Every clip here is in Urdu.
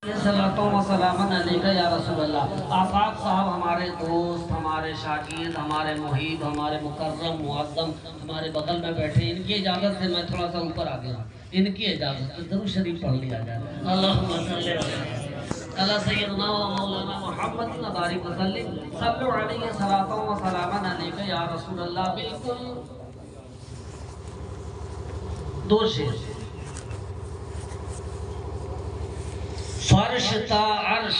صلاۃ و سلام علیکہ یا رسول اللہ۔ آفاق صاحب ہمارے دوست، ہمارے شاگرد، ہمارے محب، ہمارے مکرم معظم ہمارے بغل میں بیٹھے، ان کی اجازت سے میں تھوڑا سا اوپر آ گیا، ان کی اجازت سے درود شریف پڑھ لیا جائے۔ اللہم صلی علی سیدنا و مولانا محمد و بارک وسلم، صلو علیہ صلاۃ و سلام علیکہ یا رسول اللہ۔ بالکل دو شعر: فرش تا عرش،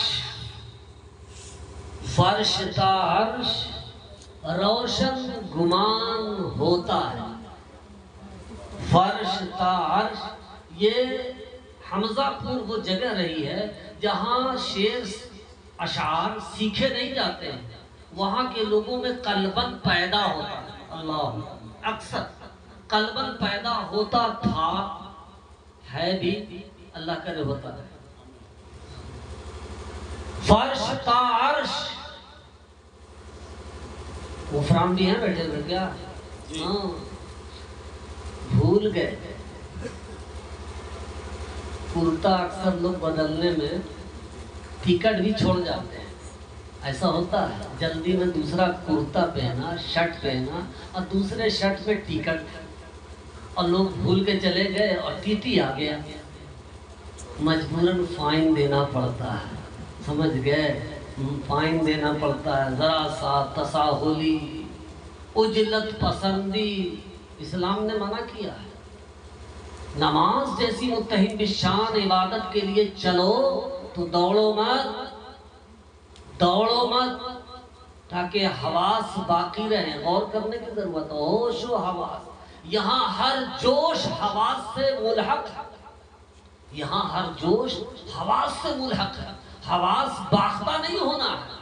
فرش تا عرش روشن گمان ہوتا ہے۔ فرش تا عرش، یہ حمزہ پور وہ جگہ رہی ہے جہاں شعر اشعار سیکھے نہیں جاتے ہیں، وہاں کے لوگوں میں قلباً پیدا ہوتا ہے۔ اللہ، اکثر قلباً پیدا ہوتا تھا، ہے بھی، اللہ کرے ہوتا ہے۔ فرش تا عرش، غفران بھی ہیں بیٹھے ہوئے کیا؟ ہاں، بھول گئے کرتا اکثر لوگ بدلنے میں ٹکٹ بھی چھوڑ جاتے ہیں، ایسا ہوتا ہے، جلدی میں دوسرا کرتا پہنا، شرٹ پہنا اور دوسرے شرٹ پہ ٹکٹ، اور لوگ بھول کے چلے گئے اور ٹی ٹی آ گیا، مجبوراً فائن دینا پڑتا ہے، سمجھ گئے؟ فائن دینا پڑتا ہے۔ ذرا سا تساہلی، اجلت پسندی اسلام نے منع کیا ہے۔ نماز جیسی متحد بالشان عبادت کے لیے چلو تو دوڑو مت، دوڑو مت، تاکہ حواس باقی رہیں۔ غور کرنے کی ضرورت ہے، ہوش و حواس، یہاں ہر جوش حواس سے ملحق ہے، یہاں ہر جوش حواس سے ملحق ہے، حواس باختہ نہیں ہونا ہے۔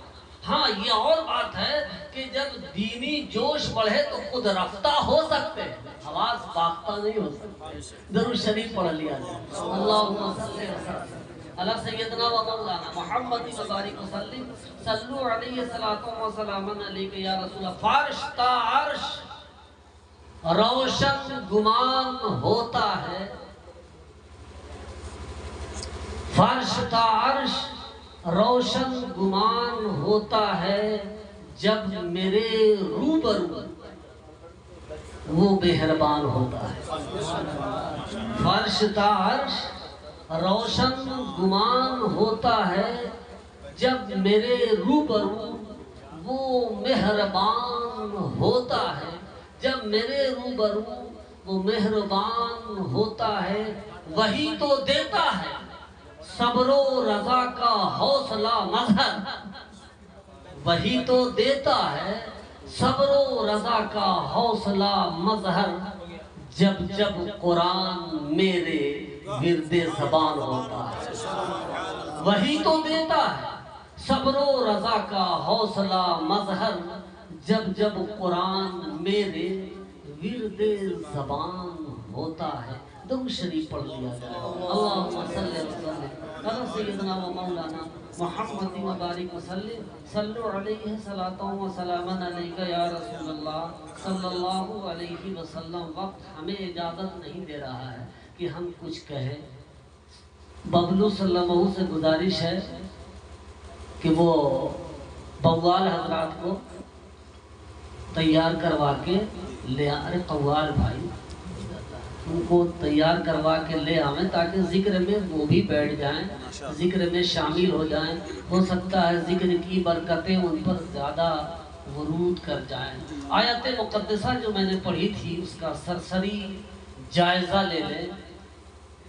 ہاں، یہ اور بات ہے کہ جب دینی جوش بڑھے تو خود رفتہ ہو سکتے ہیں، حواس باختہ نہیں ہو سکتے۔ درود شریف پڑھ لیا جائے۔ اللہم صلی علی سیدنا و مولانا محمد و بارک وسلم، صلو علیہ صلاۃ و سلام علیکہ یا رسول اللہ۔ فرش تا عرش روشن گمان ہوتا ہے، فرش تا عرش روشن گمان ہوتا ہے، جب میرے روبرو وہ مہربان ہوتا ہے۔ فرش تا عرش روشن گمان ہوتا ہے، جب میرے روبرو وہ مہربان ہوتا ہے، جب میرے روبرو وہ مہربان ہوتا ہے، وہی تو دیتا ہے صبر و رضا کا حوصلہ مظہر، وہی تو دیتا ہے صبر و رضا کا حوصلہ مظہر، جب جب قرآن میرے ورد زبان ہوتا ہے، وہی تو دیتا ہے صبر و رضا کا حوصلہ مظہر، جب جب قرآن میرے ورد زبان ہوتا ہے۔ درود شریف پڑھ لیا جائے۔ اللہم صلی علی سیدنا و مولانا محمد و بارک وسلم، صلو علیہ صلاۃ و سلام علیکہ یا رسول اللہ صلی اللہ علیہ وسلم۔ وقت ہمیں اجازت نہیں دے رہا ہے کہ ہم کچھ کہیں۔ ببلو صلی اللہ علیہ وسلم سے گزارش ہے کہ وہ بوال حضرات کو تیار کروا کے لے ارے قوال بھائی، ان کو تیار کروا کے لے آویں تاکہ ذکر میں وہ بھی بیٹھ جائیں، ذکر میں شامل ہو جائیں، ہو سکتا ہے ذکر کی برکتیں ان پر زیادہ ورود کر جائیں۔ آیت مقدسہ جو میں نے پڑھی تھی اس کا سرسری جائزہ لے لیں۔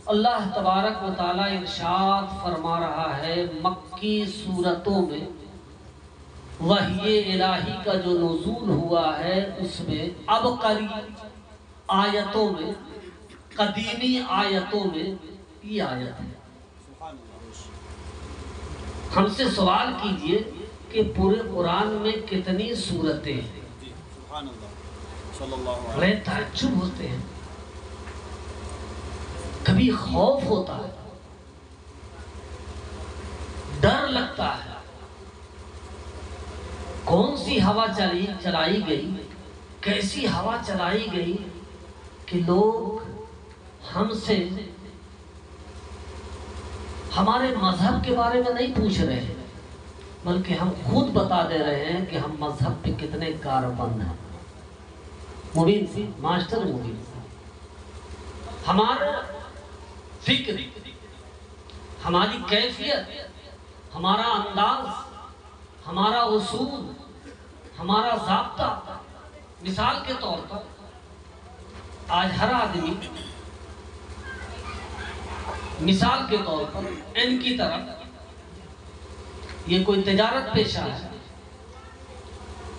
اللہ تبارک و تعالی ارشاد فرما رہا ہے، مکی صورتوں میں وحی الہی کا جو نزول ہوا ہے اس میں ابقری آیتوں میں، قدیمی آیتوں میں یہ آیت ہے۔ ہم سے سوال کیجئے کہ پورے قرآن میں کتنی سورتیں ہیں؟ بڑے تعجب ہوتے ہیں، کبھی خوف ہوتا ہے، ڈر لگتا ہے، کون سی ہوا چلائی گئی، کیسی ہوا چلائی گئی کہ لوگ ہم سے ہمارے مذہب کے بارے میں نہیں پوچھ رہے ہیں، بلکہ ہم خود بتا دے رہے ہیں کہ ہم مذہب پہ کتنے کاربند ہیں۔ مبین سی ماسٹر مبین سی، ہمارا فکر، ہماری کیفیت، ہمارا انداز، ہمارا اصول، ہمارا ضابطہ، مثال کے طور پر آج ہر آدمی مثال کے طور پر ان کی طرف، یہ کوئی تجارت پیشہ ہے،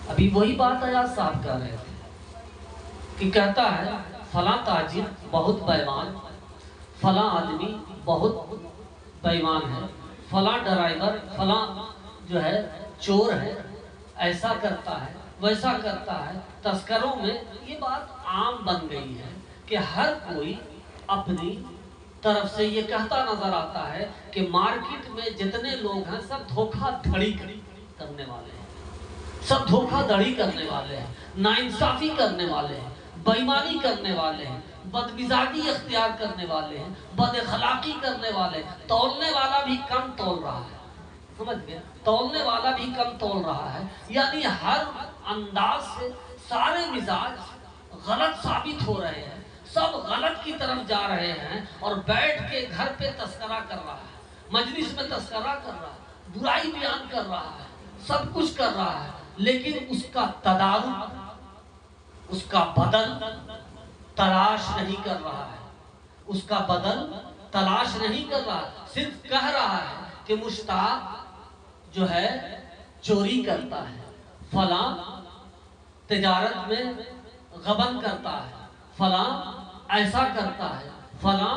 ابھی وہی بات ایاز صاحب کر رہے تھے کہ کہتا ہے فلاں تاجر بہت بے ایمان، فلاں آدمی بہت بے ایمان ہے، فلاں ڈرائیور، فلاں جو ہے چور ہے، ایسا کرتا ہے ویسا کرتا ہے۔ تذکروں میں یہ بات عام بن گئی ہے کہ ہر کوئی اپنی طرف سے یہ کہتا نظر آتا ہے کہ مارکیٹ میں جتنے لوگ ہیں سب دھوکہ دھڑی کرنے والے ہیں، سب دھوکہ دھڑی کرنے والے ہیں، ناانصافی کرنے والے ہیں، بے ایمانی کرنے والے ہیں، بدمزاجی اختیار کرنے والے ہیں، بد اخلاقی کرنے والے ہیں۔ تولنے والا بھی کم تول رہا ہے، سمجھ گئے؟ تولنے والا بھی کم تول رہا ہے، یعنی ہر انداز سے سارے مزاج غلط ثابت ہو رہے ہیں، سب غلط کی طرف جا رہے ہیں، اور بیٹھ کے گھر پہ تذکرہ کر رہا ہے، مجلس میں تذکرہ کر رہا ہے، برائی بیان کر رہا ہے، سب کچھ کر رہا ہے، لیکن اس کا تدارک، اس کا بدل تلاش نہیں کر رہا ہے، اس کا بدل تلاش نہیں کر رہا، صرف کہہ رہا ہے کہ مشتاق جو ہے چوری کرتا ہے، فلاں تجارت میں غبن کرتا ہے، فلاں ایسا کرتا ہے، فلاں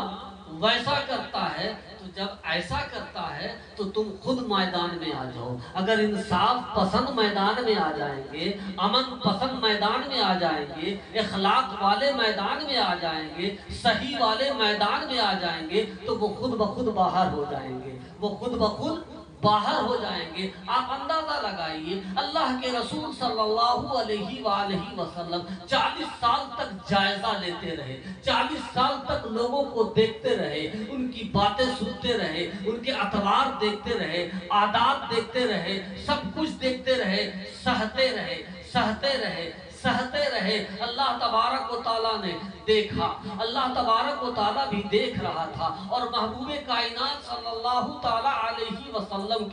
ویسا کرتا ہے۔ تو جب ایسا کرتا ہے تو تم خود میدان میں آ جاؤ۔ اگر انصاف پسند میدان میں آ جائیں گے، امن پسند میدان میں آ جائیں گے، اخلاق والے میدان میں آ جائیں گے، صحیح والے میدان میں آ جائیں گے، تو وہ خود بخود باہر ہو جائیں گے، وہ خود بخود باہر ہو جائیں گے۔ آپ اندازہ لگائیے، اللہ کے رسول صلی اللہ علیہ وآلہ وسلم 40 سال تک جائزہ لیتے رہے، 40 سال تک لوگوں کو دیکھتے رہے، ان کی باتیں سنتے رہے، ان کے اطوار دیکھتے رہے، عادات دیکھتے رہے، سب کچھ دیکھتے رہے، سہتے رہے، سہتے رہے، سہتے رہے۔ اللہ تبارک و تعالیٰ نے دیکھا، اللہ تبارک و تعالیٰ بھی دیکھ رہا تھا، اور محبوب کائنات صلی اللہ تعالیٰ علیہ وسلم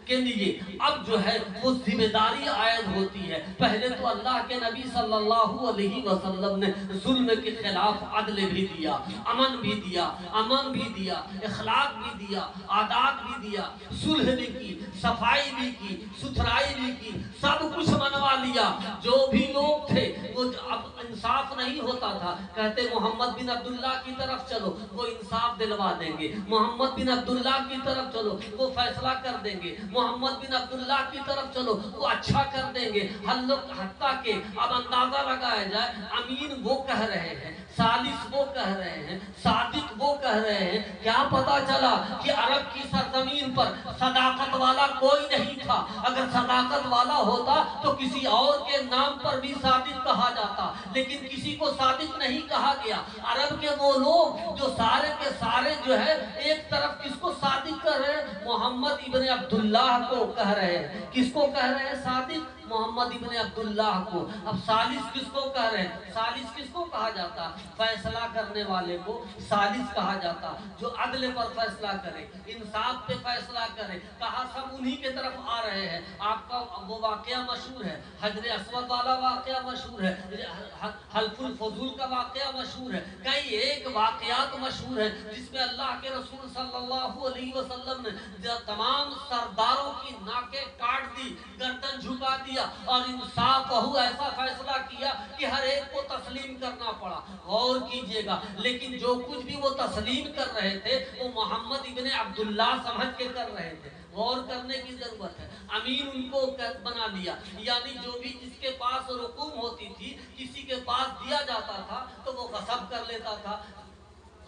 کے لیے اب جو ہے وہ ذمہ داری عائد ہوتی ہے۔ پہلے تو اللہ کے نبی صلی اللہ علیہ وسلم نے ظلم کے خلاف عدل بھی دیا، امن بھی دیا، امن بھی دیا، اخلاق بھی دیا، عادات بھی دیا، صلح بھی کی، صفائی بھی کی، ستھرائی بھی کی، سب کچھ منوا لیا۔ جو بھی لوگ تھے وہ اب انصاف نہیں ہوتا تھا، کہتے محمد بن عبداللہ کی طرف چلو، وہ انصاف دلوا دیں گے، محمد بن عبداللہ کی طرف چلو، وہ فیصلہ کر دیں گے، محمد بن عبداللہ کی طرف چلو، وہ اچھا کر دیں گے۔ حتیٰ کہ اب اندازہ لگایا جائے، امین وہ کہہ رہے ہیں، ثالث وہ کہہ رہے ہیں، صادق وہ کہہ رہے ہیں۔ کیا پتا چلا کہ عرب کی سرزمین پر صداقت والا کوئی نہیں تھا۔ اگر صداقت والا ہوتا تو کسی اور کے نام پر بھی صادق کہا جاتا، لیکن کسی کو صادق نہیں کہا گیا۔ عرب کے وہ لوگ جو سارے کے سارے جو ہے ایک طرف کس کو صادق کہہ رہے ہیں؟ محمد ابن عبداللہ کو کہہ رہے ہیں۔ کس کو کہہ رہے ہیں صادق؟ محمد ابن عبداللہ کو۔ اب ثالث کس کو کہہ رہے ہیں؟ ثالث کس کو کہا جاتا؟ فیصلہ کرنے والے کو ثالث کہا جاتا، جو عدل پر فیصلہ کرے، انصاف پہ فیصلہ کرے۔ کہا سب انہی کے طرف آ رہے ہیں۔ آپ کا وہ واقعہ مشہور ہے، حجر اسود والا واقعہ مشہور ہے، حلف الفضول کا واقعہ مشہور ہے، کئی ایک واقعات مشہور ہیں جس میں اللہ کے رسول صلی اللہ علیہ وسلم نے تمام سرداروں کی ناکیں کاٹ دی، گردن جھکا دیا، اور انصاف ہو ایسا فیصلہ کیا کہ ہر ایک کو تسلیم کرنا پڑا۔ غور کیجئے گا، لیکن جو کچھ بھی وہ تسلیم کر رہے تھے وہ محمد ابن عبداللہ سمجھ کے کر رہے تھے۔ غور کرنے کی ضرورت ہے۔ امین ان کو بنا دیا، یعنی جو بھی جس کے پاس رقوم ہوتی تھی، کسی کے پاس دیا جاتا تھا تو وہ غصب کر لیتا تھا،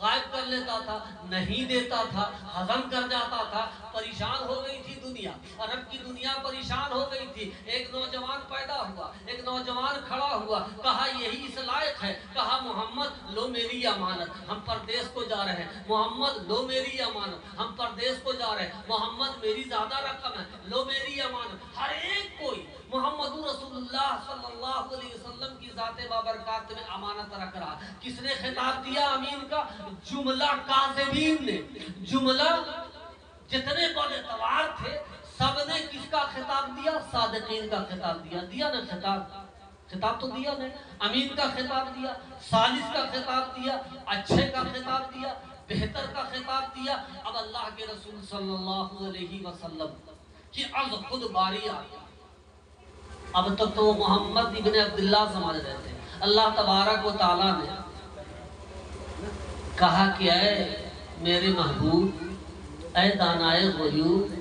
غائب کر لیتا تھا، نہیں دیتا تھا، ہضم کر جاتا تھا۔ پریشان ہو گئی تھی دنیا، عرب کی دنیا پریشان ہو گئی تھی۔ ایک نوجوان پیدا ہوا، ہوا، ایک نوجوان کھڑا ہوا، کہا یہی اس لائق ہے، کہا محمد لو میری امانت، ہم پردیس کو جا رہے ہیں، محمد لو میری امانت، ہم پردیس کو جا رہے ہیں، محمد میری زیادہ رقم ہے، لو میری امانت۔ ہر ایک کوئی محمد رسول اللہ صلی اللہ علیہ وسلم کی ذات بابرکات میں امانت رکھ رہا۔ کس نے خطاب دیا امین کا؟ جملہ کاذبین نے، جملہ جتنے بڑے توار تھے سب نے کس کا خطاب دیا؟ صادقین کا خطاب دیا۔ دیا نا خطاب تو دیا نا، امین کا خطاب دیا، صالح کا خطاب دیا، اچھے کا خطاب دیا، بہتر کا خطاب دیا۔ اب اللہ کے رسول صلی اللہ علیہ وسلم کی از خود باری آئی۔ اب تک تو وہ محمد ابن عبداللہ سمجھ رہے تھے۔ اللہ تبارک و تعالی نے کہا کہ اے میرے محبوب، اے دانائے غیوب،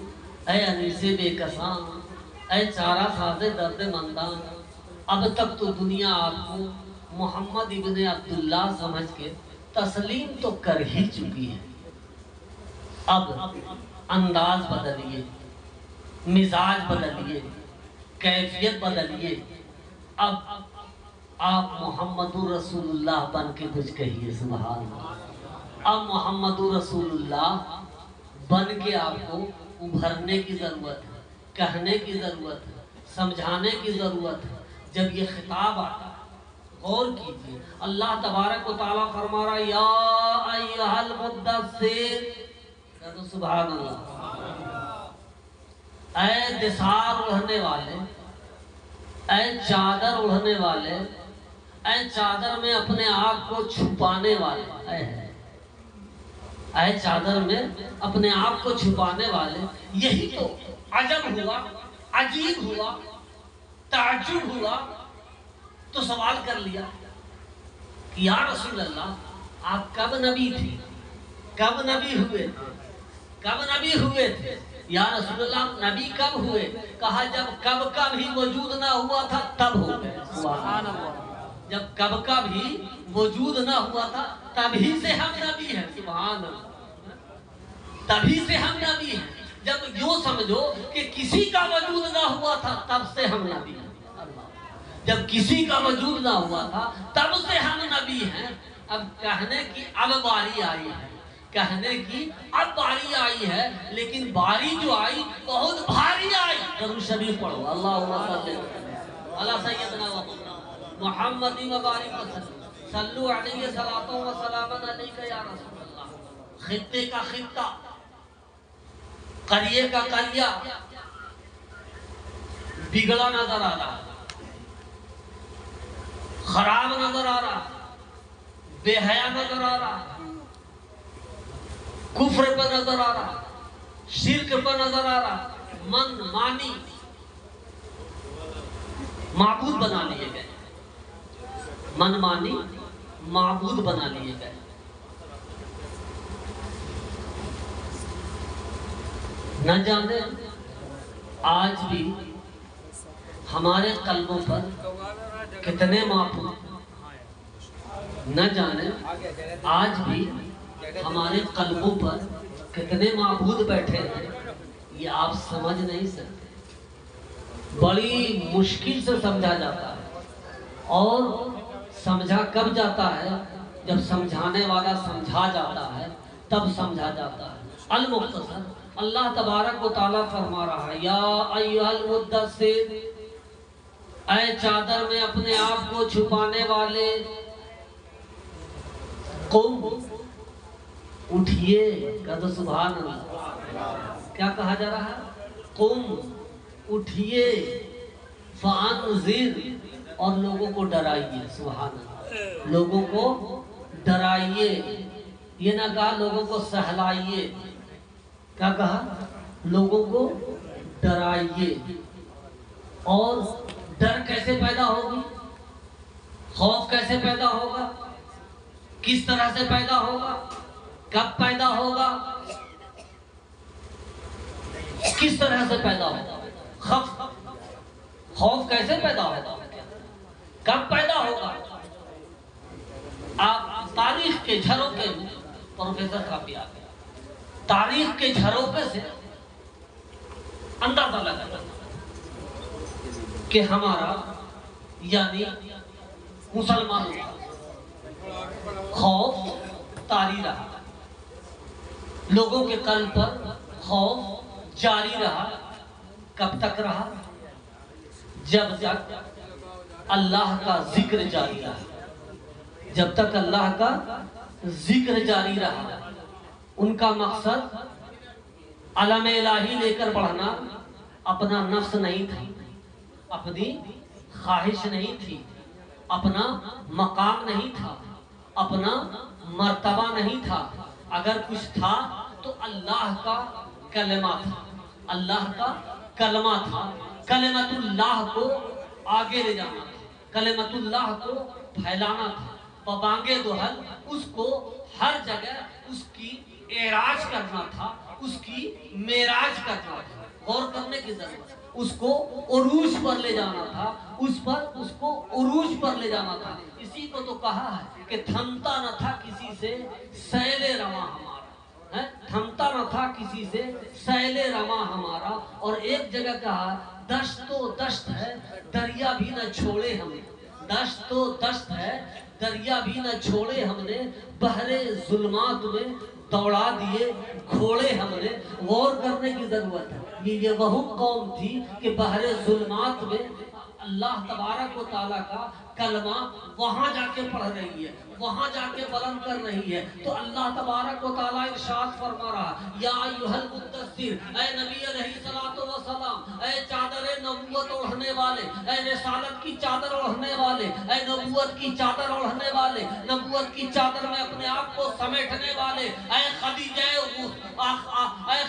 اے انیس بے کساں، اے چارہ ساز درد مندان، اب تک تو دنیا آپ کو محمد ابن عبداللہ سمجھ کے تسلیم تو کر ہی چکی ہے۔ اب انداز بدلیے، مزاج بدلیے، کیفیت بدلیے، اب آپ محمد رسول اللہ بن کے کچھ کہیے سبحان اللہ۔ اب محمد رسول اللہ بن کے آپ کو ابھرنے کی ضرورت ہے، کہنے کی ضرورت ہے، سمجھانے کی ضرورت ہے۔ جب یہ خطاب آتا ہے غور کیجئے، اللہ تبارک و تعالیٰ فرما رہا یا ایھا المدثر، کہہ دو سبحان اللہ، اے دثار اڑھنے والے، اے چادر اڑھنے والے، اے چادر میں اپنے آپ کو چھپانے والے، اے چادر میں اپنے آپ کو چھپانے والے۔ یہی تو عجب ہوا، عجیب ہوا، تعجب ہوا۔ تو سوال کر لیا کہ یا رسول اللہ آپ کب نبی تھے، کب نبی ہوئے تھے، کب نبی ہوئے تھے؟ یا رسول اللہ نبی کب ہوئے؟ کہا جب کب کا بھی وجود نہ ہوا تھا تب ہو گئے۔ سبحان اللہ، جب کب کا بھی وجود نہ ہوا تھا تبھی سے ہم نبی ہیں۔ سبحان اللہ، تبھی سے ہم نبی ہیں۔ جب یوں سمجھو کہ کسی کا وجود نہ ہوا تھا تب سے ہم نبی ہیں، جب کسی کا وجود نہ ہوا تھا تب سے ہم نبی ہیں۔ اب کہنے کی اب باری آئی ہے، کہنے کی اب باری آئی ہے، لیکن باری جو آئی بہت بھاری آئی۔ درود شریف پڑھو، اللہم صلی علی سیدنا محمد و بارک وسلم، صلو علیہ صلاۃ و سلام علیک یا رسول اللہ۔ خطے کا خطہ، قریے کا قریہ بگڑا نظر آ رہا، خراب نظر آ رہا، بے حیا نظر آ رہا، کفر پر نظر آ رہا، شرک پر نظر آ رہا، من مانی معبود بنا لیے گئے، من مانی معبود بنا لیے گئے۔ نہ جانے آج بھی ہمارے قلبوں پر کتنے معبود، نہ جانے آج بھی ہمارے قلبوں پر کتنے معبود بیٹھے ہیں، یہ آپ سمجھ نہیں سکتے۔ بڑی مشکل سے سمجھا جاتا ہے، اور سمجھا کب جاتا ہے؟ جب سمجھانے والا سمجھا جاتا ہے تب سمجھا جاتا ہے۔ المختصر اللہ تبارک و تعالیٰ فرما رہا ہے یا ایھا المدثر، اے چادر میں اپنے آپ کو چھپانے والے، قم اٹھئے، کہہ دو سبحان اللہ۔ کیا کہا جا رہا ہے؟ قم اٹھئے، فانذر، اور لوگوں کو ڈرائیے۔ سبحان اللہ، لوگوں کو ڈرائیے، یہ نہ کہا لوگوں کو سہلائیے، کیا کہا؟ لوگوں کو ڈرائیے۔ اور ڈر کیسے پیدا ہوگی؟ خوف کیسے پیدا ہوگا؟ کس طرح سے پیدا ہوگا؟ کب پیدا ہوگا؟ کس طرح سے پیدا ہوگا؟ خوف کیسے پیدا ہوگا؟ کب پیدا ہوگا؟ آپ تاریخ کے جھروکے میں، پروفیسر کافی آ گیا، تاریخ کے جھروکے سے اندازہ لگا کہ ہمارا یعنی مسلمان خوف طاری رہا، لوگوں کے قلب پر خوف جاری رہا. کب تک رہا؟ جب تک اللہ کا ذکر جاری رہا. جب تک اللہ کا ذکر جاری رہا. ان کا مقصد علم الہی لے کر بڑھنا اپنا نفس نہیں تھا، اپنی خواہش نہیں تھی، اپنا مقام نہیں تھا، اپنا مرتبہ نہیں تھا. اگر کچھ تھا تو اللہ کا کلمہ تھا، اللہ کا کلمہ تھا. کلمت اللہ کو آگے لے جانا تھا، کلمت اللہ کو پھیلانا تھا. ببانگے دوحل اس کو ہر جگہ اس کی اعراج کرنا تھا، اس کی معراج کرنا تھا. غور کرنے کی ضرورت ہے. اس کو عروج پر لے جانا تھا، اس کو عروج پر لے جانا تھا. اسی کو تو کہا ہے کہ تھمتا نہ تھا کسی سے سیل رواں ہمارا، تھمتا نہ تھا کسی سے سیل رواں ہمارا. اور ایک جگہ کہا دشت و دشت ہے دریا بھی نہ چھوڑے ہم نے، دشت و دشت ہے دریا بھی نہ چھوڑے ہم نے، بحر ظلمات میں دوڑا دیے گھوڑے ہم نے. غور کرنے کی ضرورت ہے. یہ وہ قوم تھی کہ بحر ظلمات میں اللہ تبارک و تعالیٰ کا کلمہ وہاں جا کے پڑھ رہی ہے، وہاں جا کے بلند کر رہی ہے. تو اللہ تبارک و تعالیٰ ارشاد فرما رہا یا ایھا المدثر، اے نبی علیہ الصلوۃ والسلام، اے چادر نبوت اوڑھنے والے، اے رسالت کی چادر اوڑھنے والے، اے نبوت کی چادر اوڑھنے والے، نبوت کی چادر میں اپنے آپ کو سمیٹنے والے، اے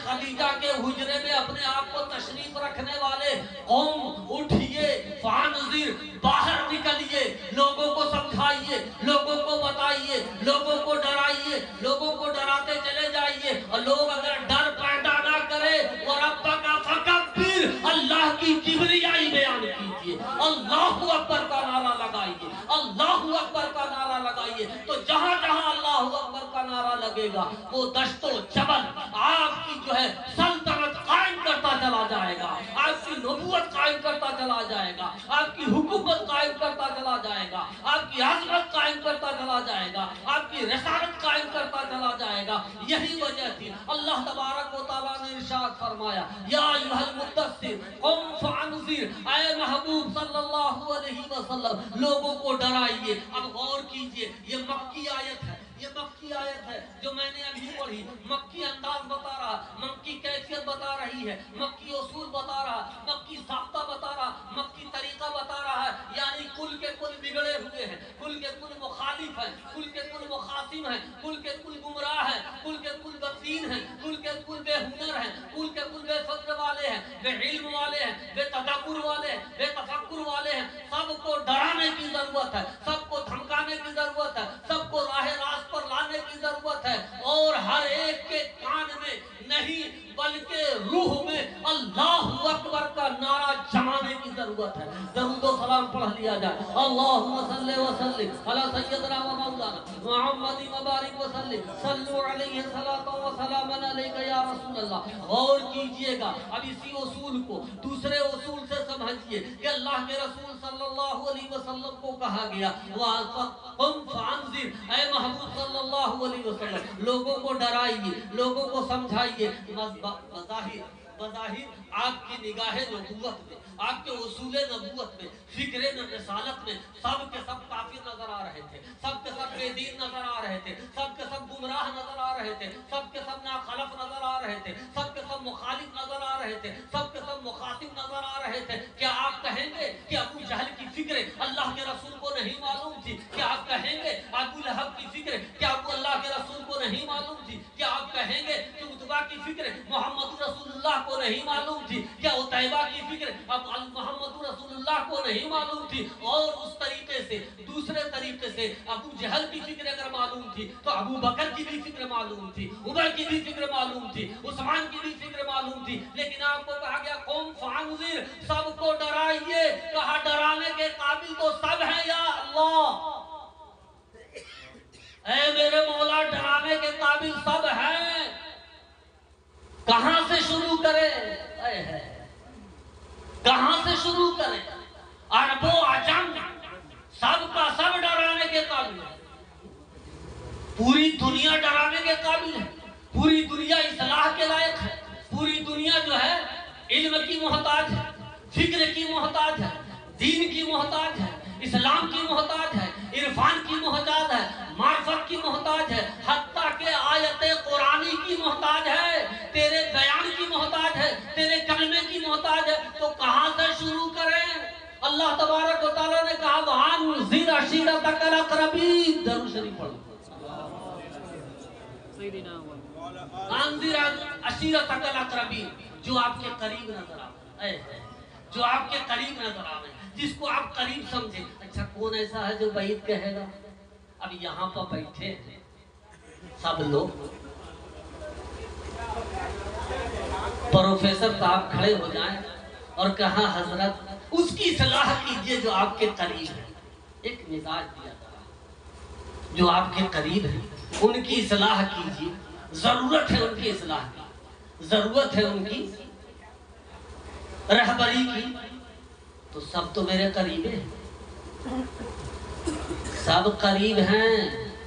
خدیجہ کے حجرے میں اپنے آپ کو تشریف رکھنے والے. قوم اٹھئے فانذر، باہر نکلیے، لوگوں کو سمجھائیے، لوگوں کو بتائیے، لوگوں کو ڈرائیے، لوگوں کو ڈراتے چلے جائیے. اور لوگ اگر ڈر پیدا نہ کرے وَرَبَّكَ فَكَبِّرْ، اللہ کی کبریائی بیان کیجیے، اللہ اکبر کا نعرہ لگائیے، اللہ اکبر کا نعرہ لگائیے. تو جہاں جہاں اللہ اکبر کا نعرہ لگے گا وہ دشت و جبل آپ کی جو ہے سلطنت قائم کرتا چلا جائے گا، آپ کی نبوت قائم کرتا چلا جائے گا، آپ کی حکومت قائم کرتا چلا جائے گا، آپ کی عظمت قائم کرتا چلا جائے گا، آپ کی رسالت قائم کرتا چلا جائے گا. یہی وجہ تھی اللہ تبارک و تعالیٰ نے ارشاد فرمایا یا ایھا المدثر قم فانذر، اے محبوب صلی اللہ علیہ وسلم لوگوں کو ڈرائیے. اب غور کیجئے، یہ مکی آیت ہے، یہ مکی آیت ہے جو میں نے ابھی پڑھی. مکی انداز بتا رہا، مکی کیفیت بتا رہی ہے، مکی اصول بتا رہا، مکی ضابطہ بتا رہا، مکی طریقہ بتا رہا ہے. یعنی کل کے کل بگڑے ہوئے ہیں، کل کے کل مخالف ہیں، کل کے کل مخاصم ہیں، کل کے کل گمراہ ہیں، کل کے کل بددین ہیں، کل کے کل بے ہنر ہیں، کل کے کل بے فکر والے ہیں، بے علم والے ہیں، بے تدبر والے ہیں، بے تفکر والے ہیں. سب کو ڈرانے کی ضرورت ہے، سب کو دھمکانے کی ضرورت ہے، سب کو راہ راست پر لانے کی ضرورت ہے. اور ہر ایک کے کان میں نہیں بلکہ روح میں اللہ اکبر کا نعرہ جمانے کی ضرورت ہے. درود و سلام پڑھ لیا جائے. اللہم صلی وسلم علی سیدنا و مولانا محمد مبارک وسلم، صلو علیہ الصلاۃ والسلام علیک یا رسول اللہ. غور کیجئے گا، اب اسی اصول کو دوسرے اصول سے سمجھئے کہ اللہ کے رسول صلی اللہ علیہ وسلم کو کہا گیا قم فانذر، اے محبوب صلی اللہ علیہ وسلم لوگوں کو ڈرائیے، لوگوں کو سمجھائیے. بظاہر آپ کی نگاہ نبوت میں، آپ کے اصول نبوت میں، فکر رسالت میں سب کے سب کافر نظر آ رہے تھے، سب کے سب بے دین نظر آ رہے تھے، سب کے سب گمراہ نظر آ رہے تھے، سب کے سب ناخلف نظر آ رہے تھے، سب کے سب مخالف نظر آ رہے تھے، سب کے سب مخاطب نظر آ رہے تھے. کیا آپ کہیں گے کہ ابو جہل کی فکر اللہ کے رسول کو نہیں معلوم تھی؟ کیا آپ کہیں گے ابو لہب کی فکر کیا ابو اللہ کے رسول کو نہیں معلوم تھی؟ کیا آپ کہیں گے کہ عتبہ کی فکر محمد رسول اللہ کو نہیں معلوم تھی؟ کیا عتیبہ کی فکر اب محمد رسول اللہ کو نہیں معلوم تھی؟ اور اس طریقے سے دوسرے طریقے سے ابو جہل کی فکر اگر معلوم تھی تو ابو بکر کی بھی فکر معلوم تھی، عمر کی بھی فکر معلوم تھی، عثمان کی بھی فکر معلوم تھی. لیکن آپ کو کہا گیا قوم فانذر، سب کو ڈرائیے. کہا ڈرانے کے قابل تو سب ہیں یا اللہ، اے میرے مولا ڈرانے کے قابل سب ہیں. کہاں سے شروع کرے؟ کہاں سے شروع کرے؟ عرب و عجم پوری دنیا ڈرانے کے قابل ہے، پوری دنیا اصلاح کے لائق ہے، پوری دنیا جو ہے علم کی محتاج ہے، فکر کی محتاج ہے، دین کی محتاج ہے، اسلام کی محتاج ہے، عرفان کی محتاج ہے، معرفت کی محتاج ہے، حتیٰ کہ آیت قرآنی کی محتاج ہے، تیرے بیان کی محتاج ہے، تیرے کلمے کی محتاج ہے۔ تو کہاں سے شروع کریں؟ اللہ تبارک و تعالیٰ نے کہا وَأَنذِرْ عَشِيرَتَكَ الْأَقْرَبِينَ، درود شریف پڑھو، انذر عشیرتک الاقربین، جو آپ کے قریب نظر آئے، جو آپ کے قریب نظر آئے، جس کو آپ قریب سمجھے۔ اچھا کون ایسا ہے جو بعید کہے گا؟ اب یہاں پر بیٹھے ہیں سب لوگ، پروفیسر صاحب کھڑے ہو جائیں اور کہا حضرت اس کی اصلاح کیجئے جو آپ کے قریب ہے، ایک مزاج دیا تھا، جو آپ کے قریب ہے ان کی اصلاح کیجئے، ضرورت ہے ان کی اصلاح کی، ضرورت ہے ان کی رہبری کی۔ تو سب تو میرے قریب ہیں، سب قریب ہیں،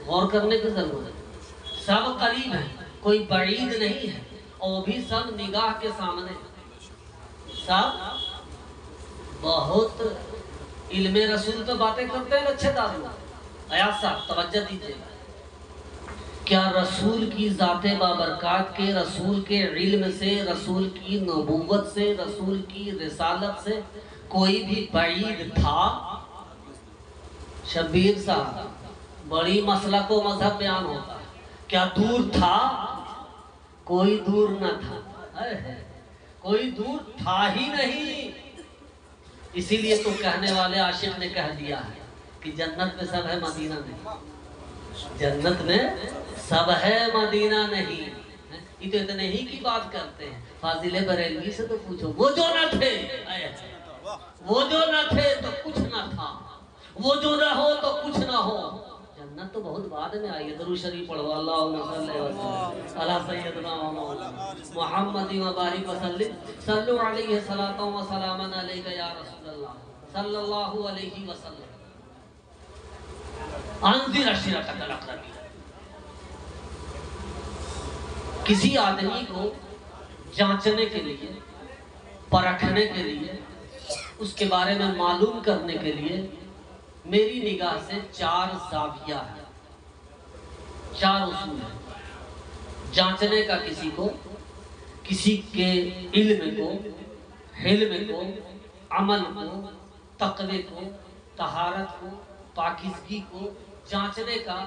غور کرنے کی ضرورت ہے، سب قریب ہیں، کوئی بعید نہیں ہے، اور بھی سب نگاہ کے سامنے، سب بہت علم رسول پہ باتیں کرتے ہیں اچھے داروں۔ ایاز صاحب توجہ دیجیے، کیا رسول کی ذات بابرکات کے، رسول کے علم سے، رسول کی نبوت سے، رسول کی رسالت سے کوئی بھی بعید تھا؟ شبیر صاحب بڑی مسلک و مذہب بیان ہوتا ہے، کیا دور تھا؟ کوئی دور نہ تھا، کوئی دور تھا ہی نہیں۔ اسی لیے تو کہنے والے عاشق نے کہہ دیا ہے کہ جنت میں سب ہے مدینہ نہیں، جنت میں سب ہے مدینہ نہیں۔ یہ تو اتنے ہی کی بات کرتے ہیں، فاضل بریلوی سے تو پوچھو، وہ جو نہ تھے، وہ جو نہ تھے تو کچھ نہ تھا، وہ جو نہ ہو تو کچھ نہ ہو۔ جنت تو بہت بعد میں آئی ہے، درود شریف پڑھو، اللہم صلی وسلم علی سیدنا محمد و بارک وسلم، صلو علیہ صلاۃ و سلام علیک یا رسول اللہ صلی اللہ علیہ وسلم۔ انذر عشیرتک الاقربین، کسی آدمی کو جانچنے کے لیے، پرکھنے کے لیے، اس کے بارے میں معلوم کرنے کے لیے میری نگاہ سے چار زاویہ ہیں، چار اصول ہیں جانچنے کا، کسی کو، کسی کے علم کو، حلم کو، عمل کو، تقوی کو، طہارت کو، پاکیزگی کو جانچنے کا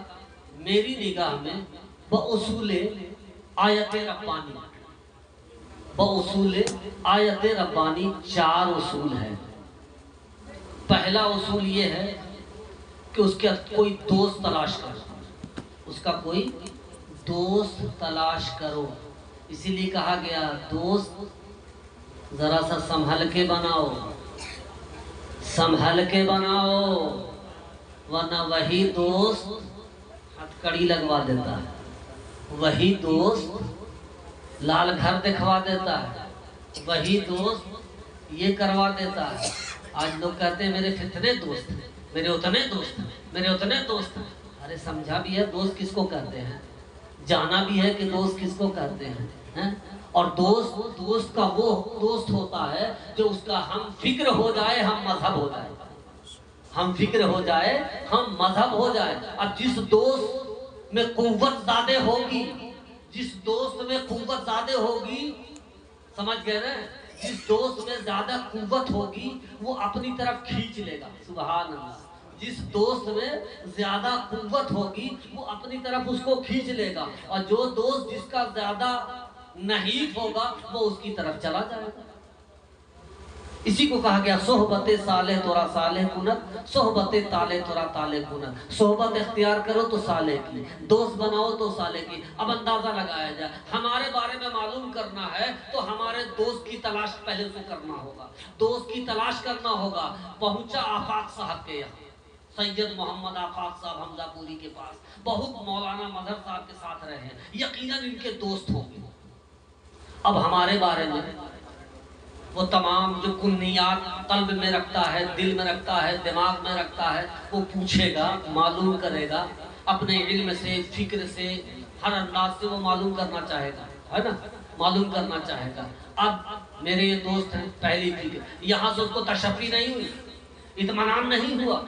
میری نگاہ میں بأصول آیت ربانی، بأصول آیت ربانی چار اصول ہیں۔ پہلا اصول یہ ہے کہ اس کا کوئی دوست تلاش کرو، اس کا کوئی دوست تلاش کرو۔ اسی لیے کہا گیا دوست ذرا سا سنبھل کے بناؤ، سنبھل کے بناؤ، ورنہ وہی دوست ہتھکڑی لگوا دیتا ہے، وہی دوست لال گھر دکھوا دیتا ہے، وہی دوست یہ کروا دیتا ہے۔ آج لوگ کہتے ہیں میرے فتنے دوست ہیں، میرے اتنے دوست ہیں، میرے اتنے دوست ہیں۔ ارے سمجھا بھی ہے دوست کس کو کہتے ہیں، جانا بھی ہے کہ دوست کس کو کہتے ہیں۔ اور دوست کا وہ دوست ہوتا ہے جو اس کا ہم فکر ہو جائے، ہم مذہب ہو جائے، ہم فکر ہو جائے، ہم مذہب ہو جائے۔ اب جس دوست میں قوت زیادہ ہوگی، جس دوست میں قوت زیادہ ہوگی، سمجھ گئے نا، جس دوست میں زیادہ قوت ہوگی وہ اپنی طرف کھینچ لے گا، سبحان اللہ۔ جس دوست میں زیادہ قوت ہوگی وہ اپنی طرف اس کو کھینچ لے گا، اور جو دوست جس کا زیادہ نحیف ہوگا وہ اس کی طرف چلا جائے گا۔ اسی کو کہا گیا صحبت صالح تورا صالح کنت، صحبت طالح تورا طالح کنت۔ صحبت اختیار کرو تو صالح کی، دوست بناؤ تو صالح کی۔ اب اندازہ لگایا جائے، ہمارے بارے میں معلوم کرنا ہے تو ہمارے دوست کی تلاش پہلے سے کرنا ہوگا، دوست کی تلاش کرنا ہوگا۔ پہنچا آفاق صاحب کے یہاں، سید محمد آفاق صاحب حمزہ پوری کے پاس، بہت مولانا مظہر صاحب کے ساتھ رہے ہیں، یقیناً ان کے دوست ہوں گے۔ اب ہمارے بارے میں وہ تمام جو کنیات قلب میں رکھتا ہے، دل میں رکھتا ہے، دماغ میں رکھتا ہے، وہ پوچھے گا، معلوم کرے گا۔ اپنے علم سے، فکر سے، ہر انداز سے وہ معلوم کرنا چاہے گا، ہے نا، معلوم کرنا چاہے گا۔ اب میرے یہ دوست ہیں، پہلی فکر یہاں سے اس کو تشفی نہیں ہوئی، اطمینان نہیں ہوا،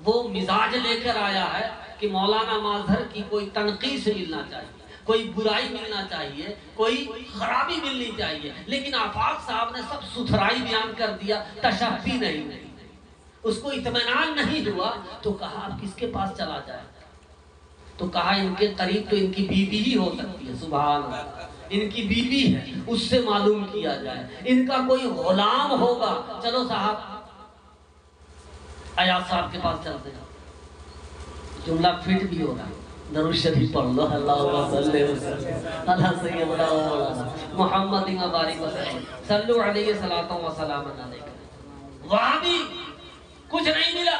وہ مزاج لے کر آیا ہے کہ مولانا ماظہر کی کوئی تنقید سے ملنا چاہیے، کوئی برائی ملنا چاہیے، کوئی خرابی ملنی چاہیے، لیکن آفاق صاحب نے سب ستھرائی بیان کر دیا، تشفی نہیں، اس کو اطمینان نہیں ہوا، تو کہا اب کس کے پاس چلا جائے؟ تو کہا ان کے قریب تو ان کی بیوی ہی ہو سکتی ہے، سبحان اللہ، ان کی بیوی ہے، اس سے معلوم کیا جائے، ان کا کوئی غلام ہوگا، چلو صاحب ایاز صاحب کے پاس چلتے ہیں۔ جملہ فٹ بھی ہوگا، درود شریف پڑھ لو، اللہم صلی وسلم علی سیدنا مولانا محمد مبارک وسلم، صلو علیہ صلاۃ و سلام علیہ۔ وہاں بھی کچھ نہیں ملا،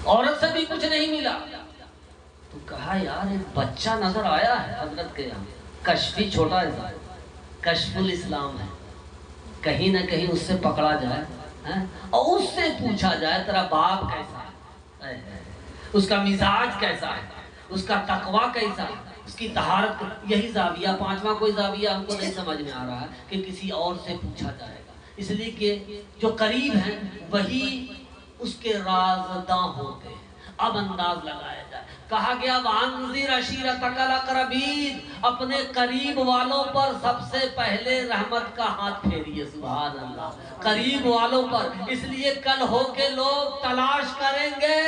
عورت سے بھی کچھ نہیں ملا، تو کہا یار ایک بچہ نظر آیا ہے حضرت کے یہاں، کشفی چھوٹا ہے، کشف الاسلام ہے، کہیں نہ کہیں اس سے پکڑا جائے اور اس سے پوچھا جائے تیرا باپ کیسا ہے، اس کا مزاج کیسا ہے، اس کا تقوی کیسا ہے، اس کی طہارت۔ یہی زاویہ، پانچواں کوئی زاویہ ہم کو نہیں سمجھ میں آ رہا ہے کہ کسی اور سے پوچھا جائے گا، اس لیے کہ جو قریب ہیں وہی اس کے رازداں ہوتے ہیں۔ اب انداز لگایا جائے، کہا گیا وَأَنذِرْ عَشِيرَتَكَ الْأَقْرَبِينَ، اپنے قریب والوں پر سب سے پہلے رحمت کا ہاتھ پھیریے، سبحان اللہ، قریب والوں پر، اس لیے کل ہو کے لوگ تلاش کریں گے،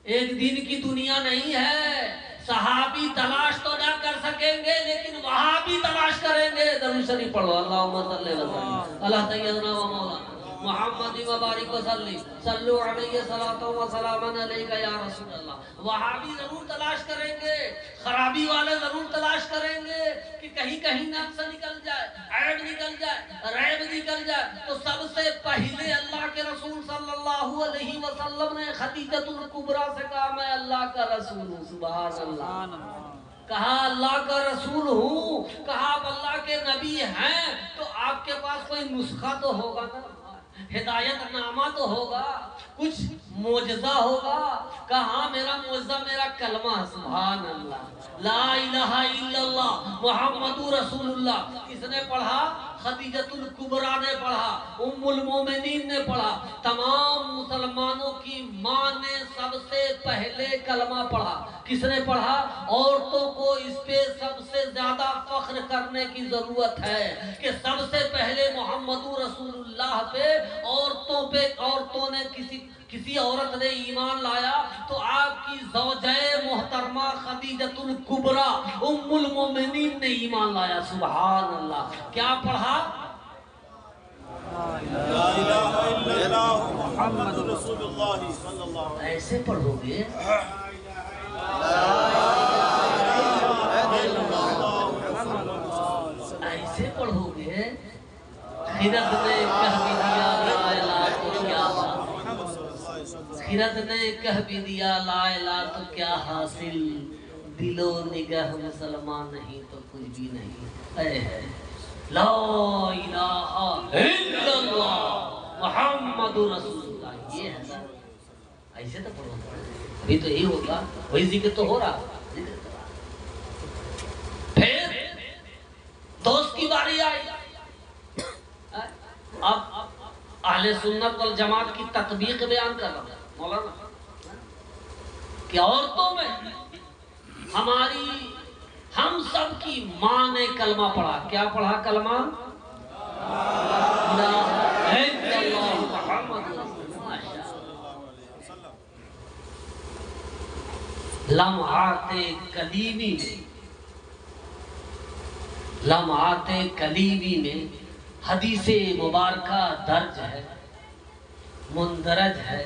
ایک دن کی دنیا نہیں ہے، صحابی تلاش تو نہ کر سکیں گے لیکن وہاں بھی تلاش کریں گے۔ درود شریف پڑھو، اللہم صلی وسلم علی سیدنا و مولانا محمد مبارک وسلم، صلو علیہ صلاۃ و سلام علیہ یا رسول اللہ۔ وہاں بھی ضرور تلاش کریں گے، خرابی والے ضرور تلاش کریں گے کہ کہیں کہیں نقص نکل جائے، عیب نکل جائے، ریب نکل جائے، تو سب سے پہلے اللہ کے رسول صلی اللہ علیہ وسلم نے خدیجۃ الکبریٰ سے کہا میں اللہ کا رسول ہوں، سبحان اللہ، کہا اللہ کا رسول ہوں، کہا آپ اللہ کے نبی ہیں تو آپ کے پاس کوئی نسخہ تو ہوگا نا، ہدایت نامہ تو ہوگا، کچھ معجزہ ہوگا، کہاں میرا معجزہ میرا کلمہ، سبحان اللہ، لا الہ الا اللہ محمد رسول اللہ۔ کس نے پڑھا؟ خدیجۃ الکبریٰ نے پڑھا، ام المومنین نے پڑھا، تمام مسلمانوں کی ماں نے سب سے پہلے کلمہ پڑھا۔ کس نے پڑھا؟ عورتوں کو اس پہ سب سے زیادہ فخر کرنے کی ضرورت ہے کہ سب سے پہلے محمد رسول اللہ پہ عورتوں نے کسی عورت نے ایمان لایا تو آپ کی زوجہ محترمہ خدیجۃ الکبریٰ ام المومنین نے ایمان لایا، سبحان اللہ۔ کیا پڑھا؟ لا الہ الا اللہ محمد رسول اللہ صلی اللہ علیہ وسلم۔ ایسے پڑھو گے، ایسے پڑھو گے، خرد نے کہہ بھی دیا لا الہ تو کیا حاصل، خرد نے کہہ بھی دیا لا الہ تو کیا حاصل، دل و نگہ مسلمان نہیں تو کچھ بھی نہیں، اے ہے لا الہ الا اللہ محمد رسول اللہ، یہ ہے نا، ایسے تو پڑھو، ابھی تو یہی ہوگا، وہی ذکر تو ہو رہا۔ پھر دوست کی باری آئی، اب اہل سنت والجماعت کی تطبیق بیان کر رہا ہوں مولانا، کہ عورتوں میں ہم سب کی ماں نے کلمہ پڑھا، کیا پڑھا کلمہ؟ لا الہ الا اللہ محمد رسول اللہ۔ لمحات کلیمی میں حدیث مبارکہ درج ہے، مندرج ہے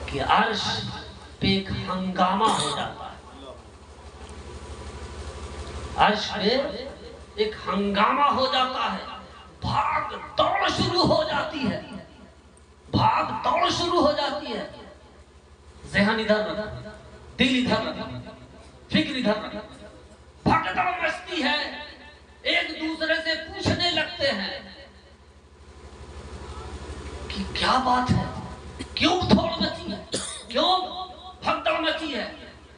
کہ عرش پہ ایک ہنگامہ ہو جاتا ہے، عرش پہ ایک ہنگامہ ہو جاتا ہے، بھاگ دوڑ شروع ہو جاتی ہے، بھاگ دوڑ شروع ہو جاتی ہے، ذہن ادھر رکھا، دل ادھر رکھا، فکر ادھر رکھا، بھگدڑ مچتی ہے، ایک دوسرے سے پوچھنے لگتے ہیں کہ کیا بات ہے، کیوں تھوڑ مچی ہے، کیوں بھگدڑ مچی ہے؟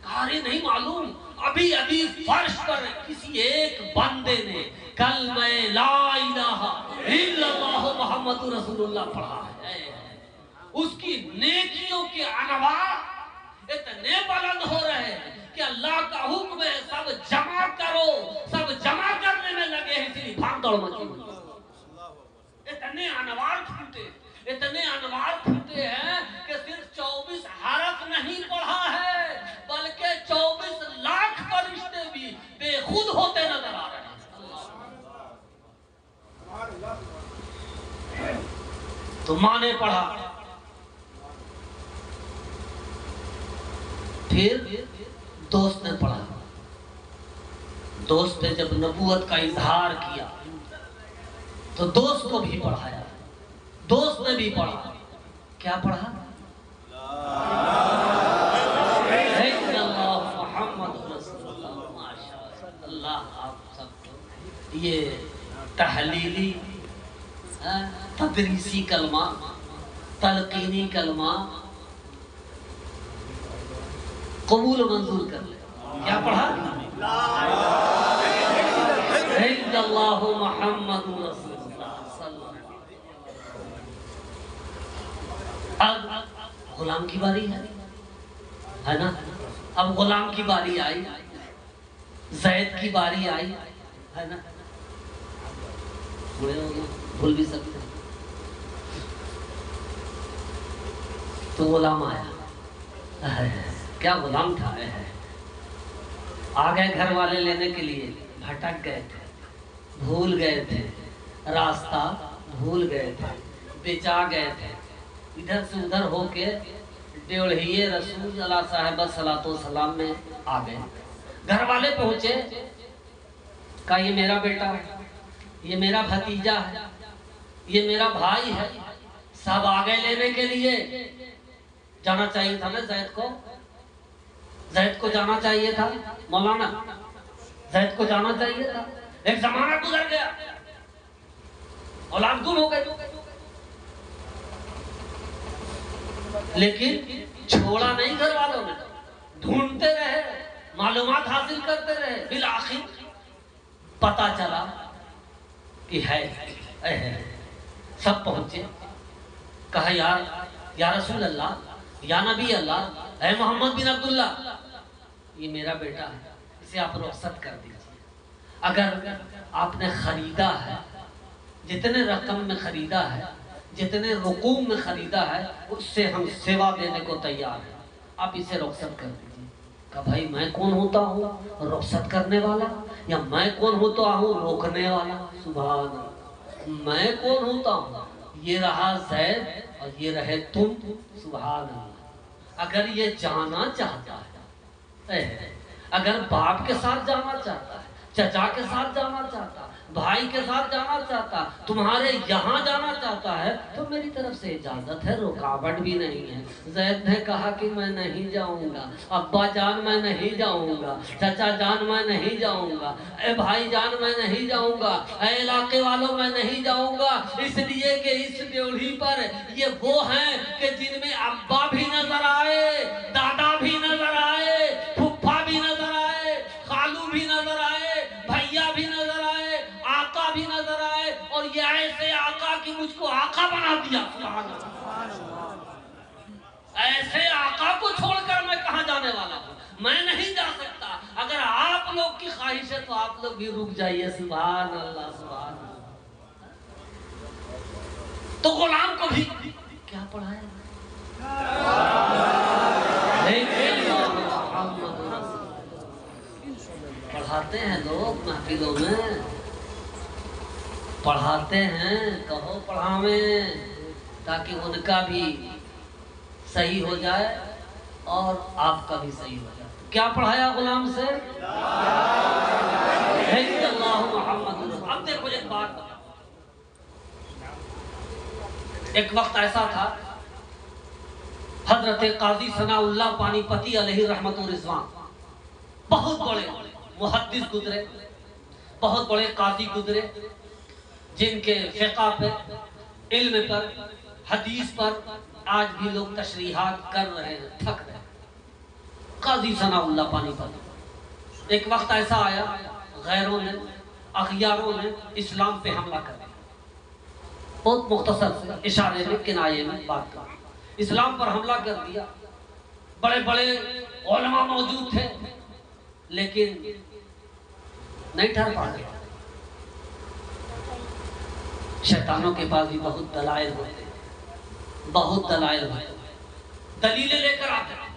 کہا ارے نہیں معلوم، ابھی ابھی فرش پر کسی ایک بندے نے کلمہ لا الہ الا اللہ محمد رسول اللہ پڑھا ہے، اس کی نیکیوں کے انواع اتنے بلند ہو رہے ہیں کہ اللہ کا حکم ہے سب جمع کرو، سب جمع کرنے میں لگے ہیں، اسی لیے بھاگ دوڑ مچی ہوئی۔ اتنے انوار پھوٹے، اتنے انوار پھوٹے ہیں کہ صرف 24 حرف نہیں پڑھا ہے بلکہ 24 لاکھ فرشتے بھی بے خود ہوتے نظر آ رہے ہیں۔ تو ماں نے پڑھا، پھر دوست نے پڑھا، دوست نے جب نبوت کا اظہار کیا تو دوست کو بھی پڑھایا، دوست نے بھی پڑھا، کیا پڑھا؟ اللہ محمد رسول اللہ۔ ماشاء اللہ، آپ سب کو یہ تحلیلی تدریسی کلمہ، تلقینی کلمہ قبول و منظور کر لے۔ کیا پڑھا؟ اللہ محمد رسول اللہ صلی اللہ علیہ وسلم۔ اب غلام کی باری ہے نا، اب غلام کی باری آئی، زید کی باری آئی ہے نا، بھول بھی سکتے ہیں۔ تو غلام آیا، کیا غلام تھا، آ گئے گھر والے لینے کے لیے، بھٹک گئے تھے، بھول گئے تھے راستہ، بھول گئے تھے، بچا گئے تھے، ادھر سے ادھر ہو کے ڈیوڑھیے رسول اللہ صاحب صلاۃ والسلام میں آ گئے۔ گھر والے پہنچے، کہا یہ میرا بیٹا ہے، یہ میرا بھتیجا ہے، یہ میرا بھائی ہے، سب آ گئے لینے کے لیے۔ جانا چاہیے تھا نا زید کو، زید کو جانا چاہیے تھا مولانا، زید کو جانا چاہیے تھا۔ ایک زمانہ گزر گیا، اولاد گم ہو گئی، لیکن چھوڑا نہیں گھر والوں نے، ڈھونڈتے رہے، معلومات حاصل کرتے رہے، بالآخر پتا چلا کہ ہے، سب پہنچے۔ کہا یا رسول اللہ، یا نبی اللہ، اے محمد بن عبداللہ، یہ میرا بیٹا ہے، اسے آپ رخصت کر دیجیے۔ اگر آپ نے خریدا ہے، جتنے رقم میں خریدا ہے، جتنے رقوم میں خریدا ہے، اس سے ہم سیوا دینے کو تیار ہیں، آپ اسے رخصت کر دیجیے۔ کہا بھائی میں کون ہوتا ہوں رخصت کرنے والا، یا میں کون ہوتا ہوں روکنے والا؟ سبحان اللہ، میں کون ہوتا ہوں؟ یہ رہا زید اور یہ رہے تم، سبحان اللہ۔ اگر یہ جانا چاہتا ہے، اگر باپ کے ساتھ جانا چاہتا ہے، چچا کے ساتھ جانا چاہتا، بھائی کے ساتھ جانا چاہتا، تمہارے یہاں جانا چاہتا ہے تو میری طرف سے اجازت ہے، رکاوٹ بھی نہیں ہے۔ زید نے کہا کہ میں نہیں جاؤں گا، ابا جان میں نہیں جاؤں گا، چچا جان میں نہیں جاؤں گا، اے بھائی جان میں نہیں جاؤں گا، اے علاقے والوں میں نہیں جاؤں گا، اس لیے کہ اس ڈیوڑھی پر یہ وہ ہیں کہ جن میں ابا بھی نظر آئے، دادا بھی نظر آئے، پھپھا بھی نظر آئے، خالو بھی نظر آئے، بھیا بھی نظر آئے، آقا بھی نظر آئے، اور یہ ایسے آقا کہ مجھ کو آقا بنا دیا۔ سبحان اللہ، ایسے آقا کو چھوڑ کر میں کہاں جانے والا ہوں، میں نہیں جا سکتا۔ اگر آپ لوگ کی خواہش ہے تو آپ لوگ بھی رک جائیے۔ سبحان اللہ، سبحان اللہ۔ تو غلام کو بھی کیا پڑھایا؟ پڑھاتے ہیں لوگ محفلوں میں، پڑھاتے ہیں، کہو پڑھاویں تاکہ ان کا بھی صحیح ہو جائے اور آپ کا بھی صحیح ہو جائے۔ کیا پڑھایا غلام سے؟ اللہ محمد۔ اب دیکھو ایک بات، ایک وقت ایسا تھا، حضرت قاضی ثناء اللہ پانی پتی علیہ رحمت و رضوان بہت بڑے محدث گزرے، بہت بڑے قاضی گزرے، جن کے فقہ پہ، علم پر، حدیث پر آج بھی لوگ تشریحات کر رہے ہیں، تھک رہے ہیں۔ قاضی ثناء اللہ پانی پتی، ایک وقت ایسا آیا غیروں نے، اغیاروں نے اسلام پہ حملہ کر دیا۔ بہت مختصر سے اشارے میں کنایے میں بات کر، اسلام پر حملہ کر دیا۔ بڑے بڑے علماء موجود تھے لیکن نہیں ٹھہر پا رہے۔ شیطانوں کے پاس بھی بہت دلائل ہوتے ہیں، بہت دلائل ہوتے ہیں، دلیلیں لے کر آتے ہیں۔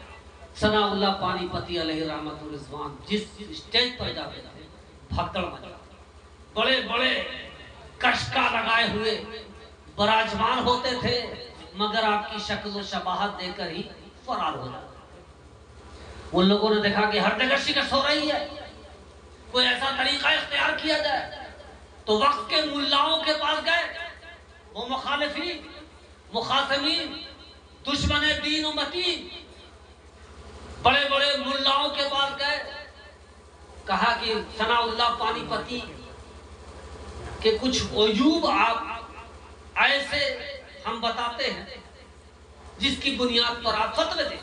ثناء اللہ پانی پتی علیہ رحمت الرضوان جس اسٹیج پر جاتے تھے بھگدڑ مچا، بڑے بڑے کشکا لگائے ہوئے براجمان ہوتے تھے، مگر آپ کی شکل و شباہت دے کر ہی فرار ہو جاتے۔ ان لوگوں نے دیکھا کہ ہر جگہ شکست ہو رہی ہے، کوئی ایسا طریقہ اختیار کیا جائے، تو وقت کے ملاؤں کے پاس گئے، وہ مخالفین، مخاصمین، دشمن دین امتی، بڑے بڑے ملاؤں کے پاس گئے، کہا کہ ثناء اللہ پانی پتی کہ کچھ عیوب آپ ایسے ہم بتاتے ہیں جس کی بنیاد پر آپ فتوے دیں۔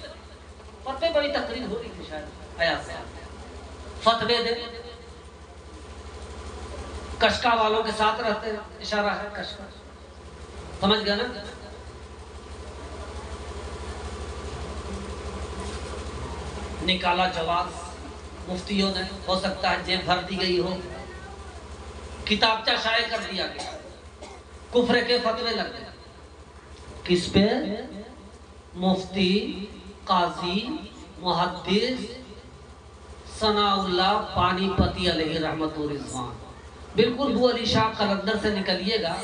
فتوے بڑی تقریر ہو رہی تھی شاید آیات سے، فتوے دیں، کشکا والوں کے ساتھ رہتے ہیں، اشارہ ہے کشکا، سمجھ گیا نا؟ نکالا جواز مفتیوں نے، ہو سکتا ہے جیب بھر دی گئی ہو، کتابچہ شائع کر دیا گیا، کفر کے فتوے لگ گئے۔ کس پہ؟ مفتی، قاضی، محدث ثناء اللہ پانی پتی علیہ رحمت الرضوان۔ بالکل بو علی شاہ قلندر سے نکلیے گا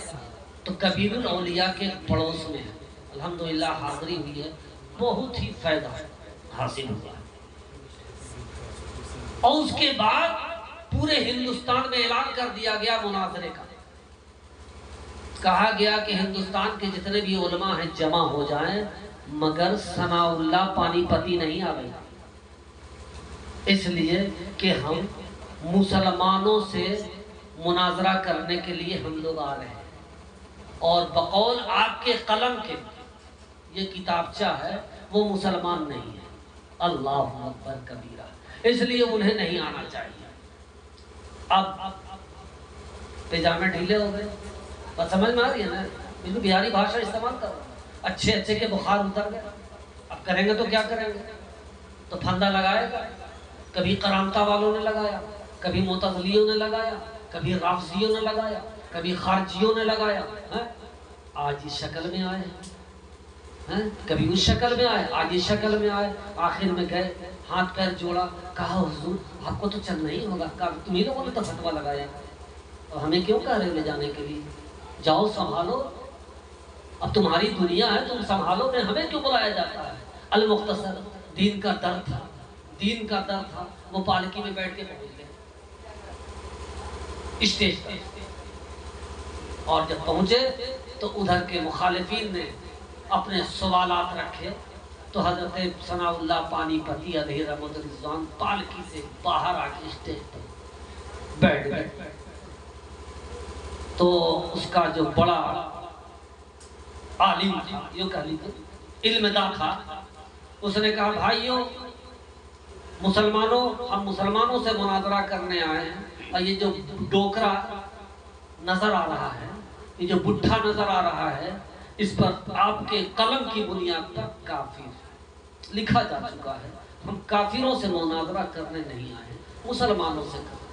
تو کبیر الاولیاء کے پڑوس میں ہے، الحمدللہ حاضری ہوئی ہے، بہت ہی فائدہ حاصل ہوا ہے۔ اور اس کے بعد پورے ہندوستان میں اعلان کر دیا گیا مناظرے کا، کہا گیا کہ ہندوستان کے جتنے بھی علماء ہیں جمع ہو جائیں، مگر ثناء اللہ پانی پتی نہیں آ گئی، اس لیے کہ ہم مسلمانوں سے مناظرہ کرنے کے لیے ہم لوگ آ رہے ہیں، اور بقول آپ کے قلم کے یہ کتابچہ ہے وہ مسلمان نہیں ہے، اللہ اکبر کبیرہ، اس لیے انہیں نہیں آنا چاہیے۔ اب پجامے ڈھیلے ہو گئے، بس سمجھ میں آ رہی ہے نا؟ بالکل بہاری بھاشا استعمال کر رہا ہوں، اچھے اچھے کے بخار اتر گئے، اب کریں گے تو کیا کریں گے؟ تو پھندا لگائے گا، کبھی کرامتہ والوں نے لگایا، کبھی معتزلیوں نے لگایا، کبھی رافضیوں نے لگایا، کبھی خارجیوں نے لگایا، آج اس شکل میں آئے ہیں، کبھی اس شکل میں آئے، آج اس شکل میں آئے، آخر میں گئے ہاتھ پیر جوڑا، کہا حضور آپ کو تو چل نہیں ہوگا، تمہیں لوگوں نے تو فتویٰ لگایا، اور ہمیں کیوں کہہ رہے لے جانے کے لیے؟ جاؤ سنبھالو، اب تمہاری دنیا ہے، تم سنبھالو، میں ہمیں کیوں بلایا جاتا ہے؟ المختصر دین کا درد تھا، دین کا درد تھا، وہ پالکی میں بیٹھ کے پہنچ گئے اسٹیج پر، اور جب پہنچے تو ادھر کے مخالفین نے اپنے سوالات رکھے، تو حضرت ثناء اللہ پانی پتی علیہ رحمت الرضوان پالکی سے باہر آ کے اسٹیج پر بیٹھ گئے۔ تو اس کا جو بڑا عالم تھا، یوں کہہ لیجیے علم داں تھا، اس نے کہا بھائیوں مسلمانوں، ہم مسلمانوں سے مناظرہ کرنے آئے ہیں، اور یہ جو ڈوکرا نظر آ رہا ہے، یہ جو بڈھا نظر آ رہا ہے، اس پر آپ کے قلم کی بنیاد پر کافر لکھا جا چکا ہے، ہم کافروں سے مناظرہ کرنے نہیں آئے، مسلمانوں سے کرنے۔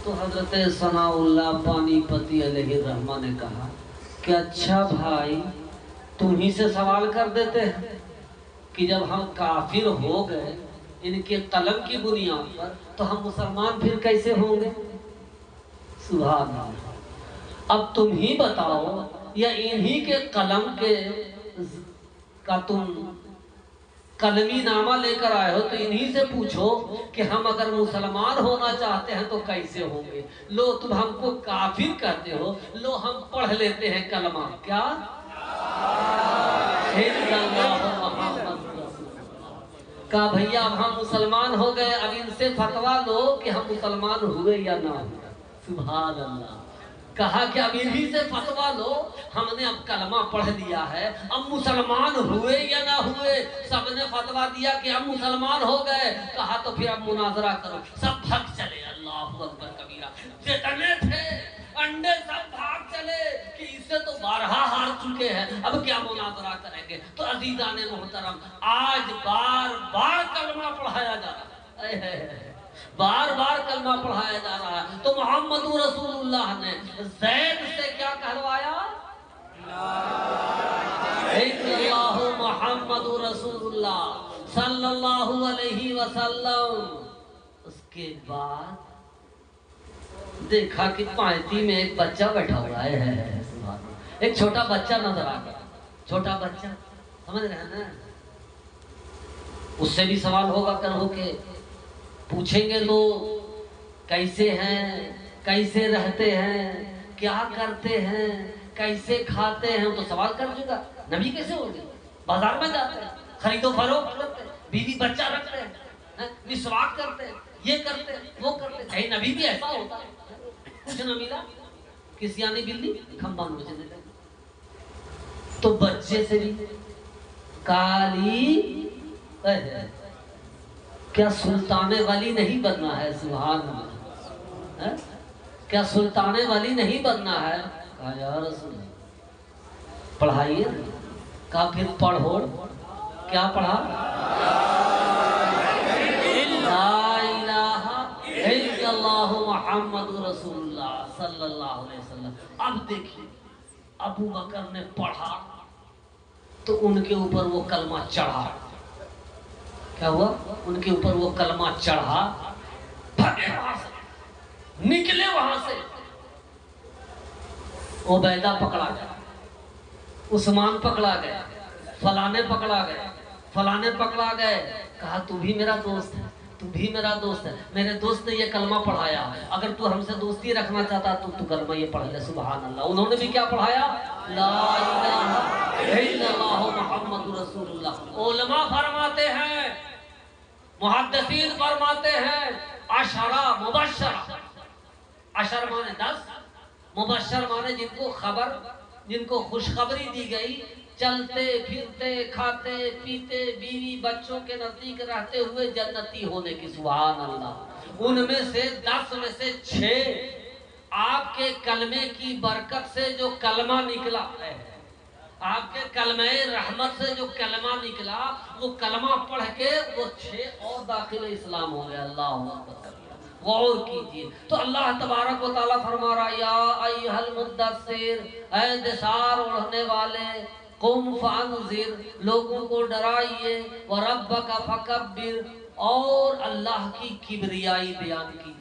تو حضرت ثناء اللہ پانی پتی علیہ الرحمہ نے کہا کہ اچھا بھائی تم ہی سے سوال کر دیتے ہیں کہ جب ہم کافر ہو گئے ان کے قلم کی بنیاد پر تو ہم مسلمان پھر کیسے ہوں گے؟ سبحان اللہ۔ اب تم ہی بتاؤ، یا انہی کے قلم کا تم قلمی نامہ لے کر آئے ہو تو انہی سے پوچھو کہ ہم اگر مسلمان ہونا چاہتے ہیں تو کیسے ہوں گے؟ لو تم ہم کو کافر کہتے ہو، لو ہم پڑھ لیتے ہیں کلمہ، کیا؟ کہا بھیا اب ہم مسلمان ہو گئے، اب ان سے فتویٰ لو کہ ہم مسلمان ہوئے یا نہ ہوئے۔ سبحان اللہ۔ کہا کہ اب انہی سے فتوا لو، ہم نے اب کلمہ پڑھ لیا ہے، اب مسلمان ہوئے یا نہ ہوئے، سب نے فتوا دیا کہ اب مسلمان ہو گئے۔ کہا تو پھر اب مناظرہ کرو، سب بھگ چلے، اللہ اکبر کبیرہ، جتنے تھے انڈے سب بھاگ چلے کہ اس سے تو بارہا ہار چکے ہیں، اب کیا مناظرہ کریں گے۔ تو عزیزان محترم، آج بار بار کلمہ پڑھایا جا رہا ہے، بار بار کلمہ پڑھایا جا رہا ہے۔ تو محمد رسول اللہ نے زید سے کیا کہلوایا؟ اللہ محمد رسول اللہ صلی اللہ علیہ وسلم۔ اس کے بعد دیکھا کہ پائتی میں ایک بچہ بیٹھا ہوا ہے، ایک چھوٹا بچہ نظر آ گیا، چھوٹا بچہ، سمجھ رہے ہیں نا؟ اس سے بھی سوال ہوگا کرو کہ پوچھیں گے تو کیسے ہیں، کیسے رہتے ہیں، کیا کرتے ہیں، کیسے کھاتے ہیں، تو سوال کر چکا نبی کیسے ہو گئے؟ بازار میں جاتے ہیں، خرید و فروخت کرتے ہیں، بیوی بچہ رکھتے ہیں، مسواک کرتے ہیں، یہ کرتے ہیں، وہ کرتے ہیں، کہیں نبی بھی ایسا ہوتا ہے؟ کچھ نہ ملا، کسی آنی بلی کھمبا مجھے دیتے ہیں۔ تو بچے سے بھی کالی کیا سلطان ولی نہیں بننا ہے؟ سبحان اللہ، کیا سلطان ولی نہیں بننا ہے؟ کہا یا رسول اللہ پڑھائیے، کہا پھر پڑھو، کیا پڑھا؟ لا الہ الا اللہ محمد رسول اللہ صلی اللہ علیہ وسلم۔ اب دیکھیں ابو بکر نے پڑھا تو ان کے اوپر وہ کلمہ چڑھا، کیا ہوا؟ ان کے اوپر وہ کلمہ چڑھا، بھگے وہاں سے، نکلے وہاں سے، عبیدہ پکڑا گیا، عثمان پکڑا گیا، فلانے پکڑا گئے، فلانے پکڑا گئے۔ کہا تو بھی میرا دوست ہے، تو بھی میرا دوست ہے، میرے دوست نے یہ کلمہ پڑھایا، اگر تو ہم سے دوستی رکھنا چاہتا تو کلمہ یہ پڑھ لے۔ سبحان اللہ، انہوں نے بھی کیا پڑھایا؟ لا الہ الا اللہ محمد رسول اللہ۔ علماء فرماتے ہیں، محدثین فرماتے ہیں، عشرہ مبشرہ، عشر مانے 10، مبشر مانے جن کو خبر، جن کو خوشخبری دی گئی، چلتے پھرتے کھاتے پیتے بیوی بچوں کے نزدیک رہتے ہوئے جنتی ہونے کی۔ سبحان اللہ، ان میں سے 10 میں سے 6 آپ کے کلمے کی برکت سے جو کلمہ نکلا ہے، آپ کے کلمہ رحمت سے جو کلمہ نکلا، وہ کلمہ پڑھ کے وہ 6 اور داخل اسلام ہو گئے۔ اللہ اکبر، غور کیجئے۔ تو اللہ تبارک و تعالیٰ فرما رہا، یا ایھا المدثر، اے دثار اوڑھنے والے، قم فانذر، لوگوں کو ڈرائیے، وربک فکبر، اور اللہ کی کبریائی بیان کیجئے،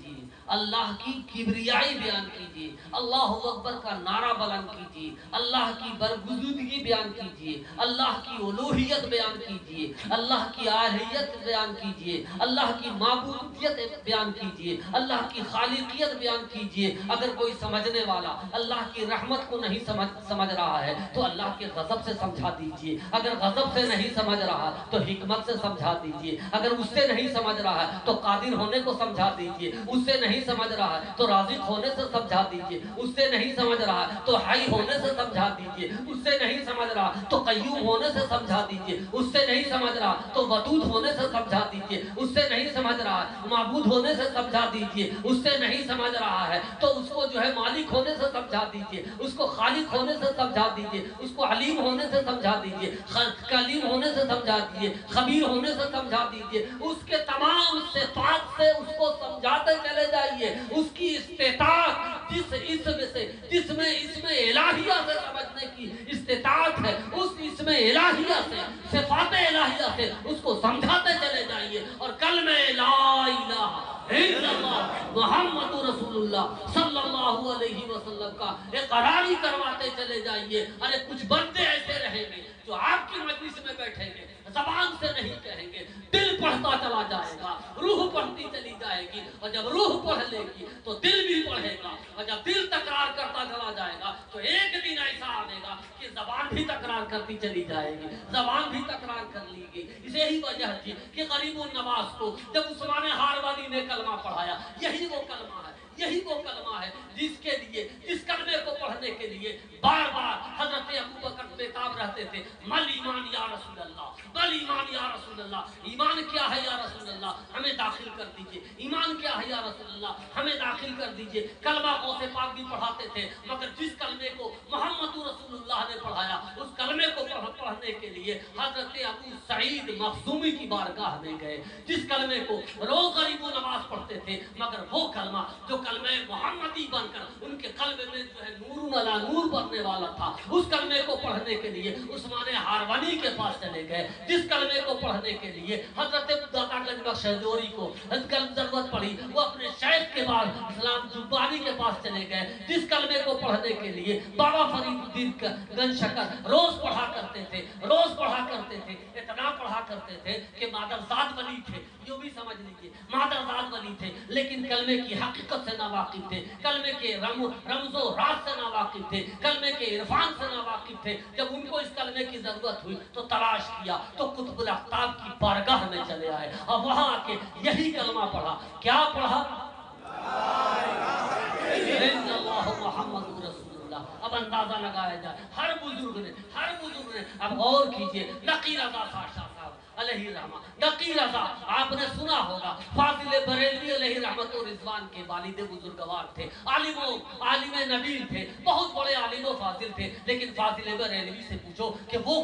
اللہ کی کبریائی بیان کیجئے، اللہ اکبر کا نعرہ بلند کیجئے، اللہ کی برگزیدگی بیان کیجئے، اللہ کی الوہیت بیان کیجئے، اللہ کی الہیت بیان کیجئے، اللہ کی معبودیت بیان کیجئے، اللہ کی خالقیت بیان کیجئے۔ اگر کوئی سمجھنے والا اللہ کی رحمت کو نہیں سمجھ رہا ہے تو اللہ کے غضب سے سمجھا دیجئے، اگر غضب سے نہیں سمجھ رہا تو حکمت سے سمجھا دیجئے، اگر اس سے نہیں سمجھ رہا ہے تو قادر ہونے کو سمجھا دیجئے، اس سے نہیں سمجھ رہا ہے تو رازق ہونے سے سمجھا دیجئے، اس سے نہیں سمجھ رہا ہے تو حی ہونے سے سمجھا دیجئے، اس سے نہیں سمجھ رہا تو قیوم ہونے سے سمجھا دیجئے، اس سے نہیں سمجھ رہا تو ودود ہونے سے سمجھا دیجئے، اس سے نہیں سمجھ رہا معبود ہونے سے سمجھا دیجئے، اس سے نہیں سمجھ رہا ہے تو اس کو جو ہے مالک ہونے سے سمجھا دیجئے، اس کو خالق ہونے سے سمجھا دیجئے، اس کو علیم ہونے سے سمجھا دیجئے، کلیم ہونے سے سمجھا دیجئے، خبیر ہونے سے سمجھا دیجئے، اس کے تمام صفات سے اس کو سمجھاتے چلے جائیے۔ اس کی استطاعت جس اسم الہیہ سے سمجھنے کی استطاعت ہے، اس اسم الہیہ سے، صفات الہیہ سے اس کو سمجھاتے چلے جائیے، اور کلمہ لا الہ الا اللہ محمد رسول اللہ صلی اللہ علیہ وسلم کا اقراری کرواتے چلے جائیے۔ ارے کچھ بندے ایسے رہیں گے جو آپ کی مجلس میں بیٹھیں گے، زبان سے نہیں کہیں گے، دل پڑھتا چلا جائے گا، روح پڑھتی چلی جائے گی، اور جب روح پڑھ لے گی تو دل بھی پڑھے گا، اور جب دل تکرار کرتا چلا جائے گا تو ایک دن ایسا آئے گا کہ زبان بھی تکرار کرتی چلی جائے گی، زبان بھی تکرار کر لی گی۔ اسے ہی وجہ تھی کہ غریب النواز کو جب عثمان ہاروانی نے کلمہ پڑھایا، یہی وہ کلمہ ہے، یہی وہ کلمہ ہے جس کے لیے، جس کلمے بار بار حضرت ابو بکر بےتاب رہتے تھے، مل ایمان یا رسول اللہ، مل ایمان یا رسول اللہ، ایمان کیا ہے یا رسول اللہ، ہمیں داخل کر دیجئے، ایمان کیا ہے یا رسول اللہ، ہمیں داخل کر دیجئے۔ کلمہ غوث پاک بھی پڑھاتے تھے، مگر جس کلمے کو محمد رسول اللہ نے پڑھایا اس کلمے کو پڑھنے کے لیے حضرت ابو سعید مخزومی کی بارگاہ میں گئے، جس کلمے کو روز غریب نماز پڑھتے تھے، مگر وہ کلمہ جو کلمہ محمدی بن کر ان کے قلب میں جو ہے نور علی نور بننے والا تھا، اس کلمے کو پڑھنے کے لیے عثمان ہارونی کے پاس چلے گئے، جس کلمے کو پڑھنے کے لیے حضرت داتا گنج بخش شہدوری کو ضرورت پڑی، وہ اپنے شیخ کے بعد اسلام جبانی کے پاس چلے گئے، جس کلمے کو پڑھنے کے لیے بابا فرید الدین گنج شکر روز پڑھا کرتے تھے، روز پڑھا کرتے تھے، اتنا پڑھا کرتے تھے کہ مادرزاد ولی تھے، یوں بھی سمجھ لیجیے مادرزاد ولی تھے، لیکن کلمے کی حقیقت سے ناواقف تھے، کلمے کے رمز و راز سے ناواقف تھے، کلمے کے عرفان سے ناواقف تھے۔ جب ان کو اس کلمے کی ضرورت ہوئی تو تلاش کیا تو قطب الاقطاب کی بارگاہ میں چلے آئے اور وہاں آ کے یہی کلمہ پڑھا۔ کیا پڑھا؟ اللہ محمد رسول اللہ۔ اب اندازہ لگایا جائے، ہر بزرگ نے اب غور کیجئے، نقی رضا شاہ صاحب علیہ رحمہ، نقی رضا آپ نے سنا ہوگا، فاضل بریلوی علیہ رحمت و رضوان کے والد بزرگوار تھے، عالم نبیل تھے، بہت بڑے عالم و فاضل تھے، لیکن فاضل بریلوی سے پوچھو کہ وہ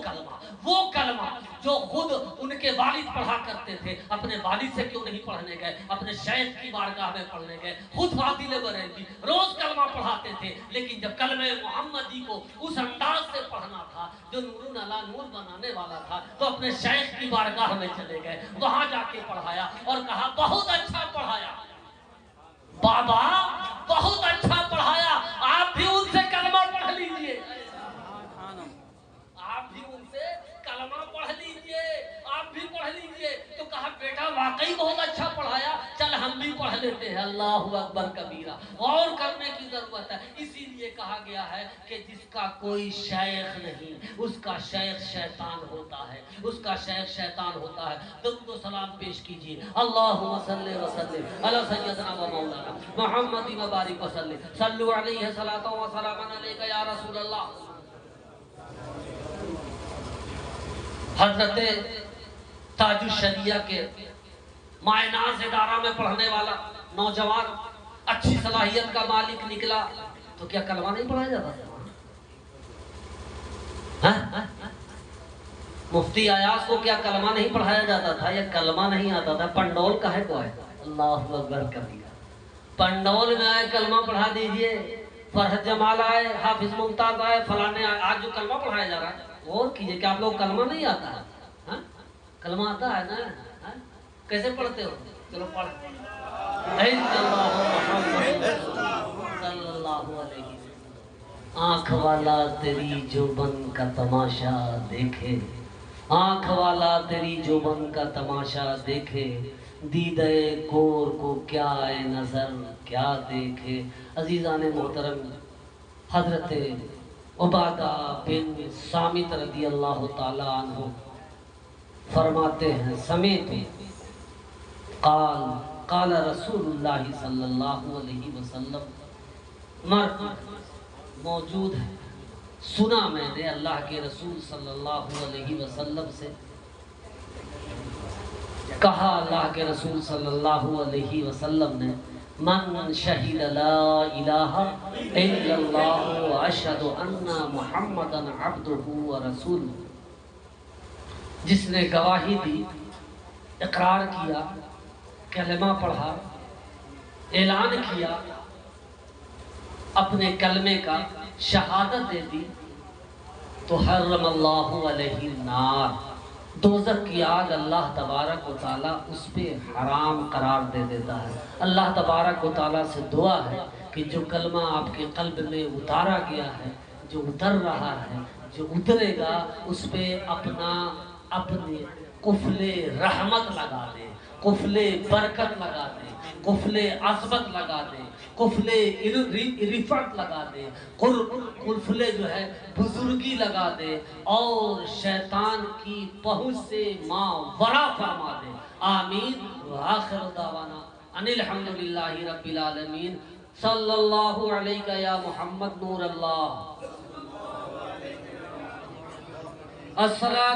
کلمہ جو خود ان کے والد پڑھا کرتے تھے، اپنے والد سے کیوں نہیں پڑھنے گئے، اپنے شیخ کی بارگاہ میں پڑھنے گئے۔ خود فاضل بریلوی روز کلمہ پڑھاتے تھے، لیکن جب کلمہ محمدی کو اس انداز سے پڑھنا تھا جو نور علی نور بنانے والا تھا، تو اپنے شیخ کی بارگاہ میں چلے گئے، وہاں جا کے پڑھایا اور کہا بہت اچھا پڑھایا بابا، بہت اچھا پڑھایا، آپ بھی ان سے کلمہ پڑھ لیجئے، آپ بھی ان سے کلمہ پڑھ لیجئے، آپ بھی پڑھ لیجئے۔ تو کہا بیٹا واقعی بہت اچھا پڑھایا، چل ہم بھی پڑھ لیتے ہیں۔ اللہ اکبر کبیرہ، غور کرنے کی ضرورت ہے۔ اسی لیے کہا گیا ہے کہ جس کا کوئی شیخ نہیں اس کا شیخ شیطان ہوتا ہے، اس کا شیخ شیطان ہوتا ہے۔ درود و سلام پیش کیجئے، اللہم صلی وسلم علی سیدنا و مولانا محمد مبارک وسلم، صلو علیہ صلاۃ و سلام علیک یا رسول اللہ۔ حضرت تاج الشریعہ کے مائناز ادارہ میں پڑھنے والا نوجوان اچھی صلاحیت کا مالک نکلا تو کیا کلمہ نہیں پڑھایا جاتا تھا؟ مفتی ایاز کو کیا کلمہ نہیں پڑھایا جاتا تھا؟ یا کلمہ نہیں آتا تھا؟ پنڈول کا ہے کو ہے؟ اللہ اکبر کبیرہ، پنڈول میں آئے کلمہ پڑھا دیجئے، فرحت جمال آئے، حافظ ممتاز آئے، فلانے آئے، آج جو کلمہ پڑھایا جا رہا ہے غور کیجئے کہ آپ لوگ کلمہ نہیں آتا ہے؟ کلمہ آتا ہے نا؟ کیسے پڑھتے ہو؟ چلو پڑھ صلی اللہ علیہ وسلم۔ آنکھ والا تیری جوبن کا تماشا دیکھے، آنکھ والا تیری جوبن کا تماشا دیکھے، دیدہ کور کو کیا اے نظر کیا دیکھے۔ عزیزان محترم، حضرت عبادہ بن صامت رضی اللہ تعالیٰ عنہ فرماتے ہیں، سمیت قال رسول اللہ صلی اللہ علیہ وسلم، مرد موجود ہے، سنا میں نے اللہ کے رسول صلی اللہ علیہ وسلم سے، کہا اللہ کے رسول صلی اللہ علیہ وسلم نے، من شہد لا الہ الا اللہ واشہد ان محمدا عبدہ ورسولہ، جس نے گواہی دی، اقرار کیا، کلمہ پڑھا، اعلان کیا، اپنے کلمے کا شہادت دے دی، تو حرم اللہ علیہ النار، دوزخ کی آگ اللہ تبارک و تعالیٰ اس پہ حرام قرار دے دیتا ہے۔ اللہ تبارک و تعالیٰ سے دعا ہے کہ جو کلمہ آپ کے قلب میں اتارا گیا ہے، جو اتر رہا ہے، جو اترے گا، اس پہ اپنے قفل رحمت لگا دے، قفل برکت لگا دے، قفل عظمت لگا دے، قفل رفعت لگا دے، قفل جو ہے بزرگی لگا دے، اور شیطان کی پہنچ سے ماورا فرما دے۔ آمین۔ وآخر دعوانا ان الحمدللہ رب العالمین۔ صلی اللہ علیہ یا محمد نور اللہ۔ الصلاۃ